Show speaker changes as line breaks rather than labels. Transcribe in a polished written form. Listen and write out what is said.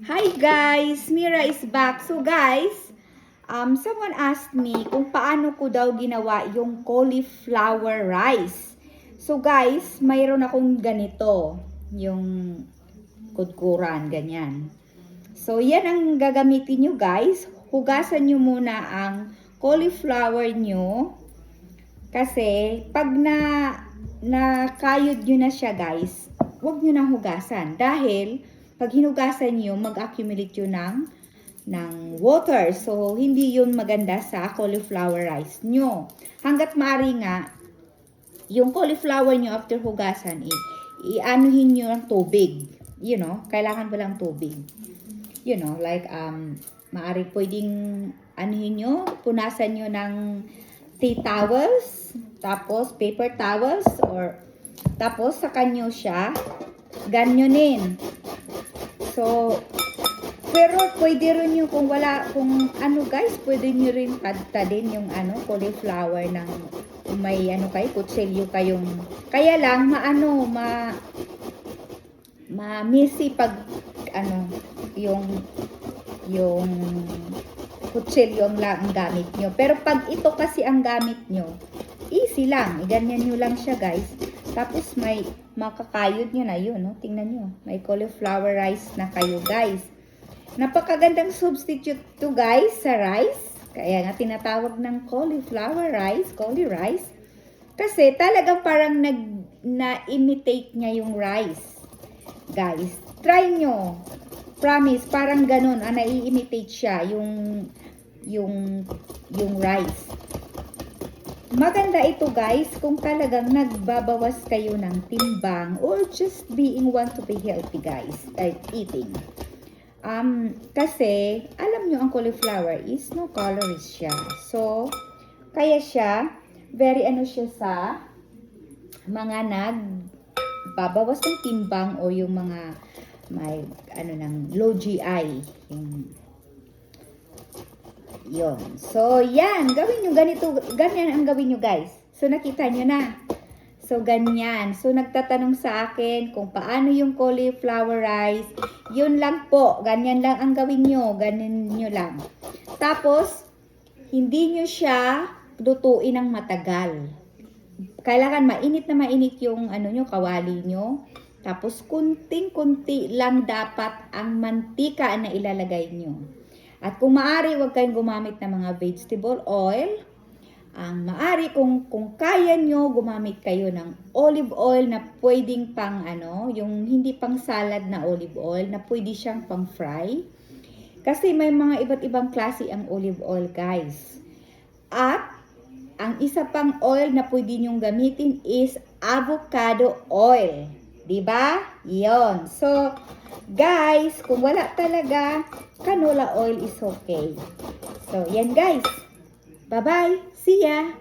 Hi guys! Mira is back. So guys, someone asked me kung paano ko daw ginawa yung cauliflower rice. So guys, mayroon akong ganito. Yung kudkuran, ganyan. So yan ang gagamitin nyo guys. Hugasan nyo muna ang cauliflower nyo. Kasi pag nakayod nyo na siya guys, huwag nyo nang hugasan. Dahil pag hinugasan nyo, mag-accumulate yun ng water. So, hindi yun maganda sa cauliflower rice nyo. Hanggat maaari nga, yung cauliflower nyo after hugasan, i-anuhin nyo ng tubig. You know, kailangan ba lang tubig? You know, like, maaari pwedeng anuhin nyo, punasan nyo ng tea towels, tapos paper towels, or tapos saka nyo siya ganyonin. So, pero pwede rin yung kung wala, kung ano guys, pwede nyo rin tadtadin yung cauliflower ng may kutsilyo kayong, kaya lang, messy pag, yung kutsilyo ang gamit nyo. Pero pag ito kasi ang gamit nyo, easy lang. Iganyan nyo lang siya guys. Tapos may makakayod nyo na yun, no? Tingnan nyo. May cauliflower rice na kayo, guys. Napakagandang substitute to, guys, sa rice. Kaya nga tinatawag ng cauliflower rice, cauli rice. Kasi talagang parang na-imitate niya yung rice. Guys, try nyo. Promise, parang ganun. Na-i-imitate siya yung rice. Maganda ito guys kung talagang nagbabawas kayo ng timbang or just want to be healthy guys, like eating. Kasi alam nyo ang cauliflower is no calories siya. So, kaya siya, very siya sa mga nagbabawas ng timbang o yung mga may ng low GI. Yon. So, yan. Gawin nyo ganito. Ganyan ang gawin nyo, guys. So, nakita nyo na. So, ganyan. So, nagtatanong sa akin kung paano yung cauliflower rice. Yun lang po. Ganyan lang ang gawin nyo. Ganyan nyo lang. Tapos, hindi nyo siya lutuin ng matagal. Kailangan mainit na mainit yung kawali nyo. Tapos, kunting-kunti lang dapat ang mantika na ilalagay nyo. At kung maaari, huwag kayong gumamit ng mga vegetable oil. Ang maaari, kung kaya nyo, gumamit kayo ng olive oil na pwedeng pang yung hindi pang salad na olive oil, na pwede siyang pang fry. Kasi may mga iba't ibang klase ang olive oil, guys. At, ang isa pang oil na pwede nyong gamitin is avocado oil. Diba? Yon. So, guys, kung wala talaga, canola oil is okay. So, yan guys. Bye-bye. See ya.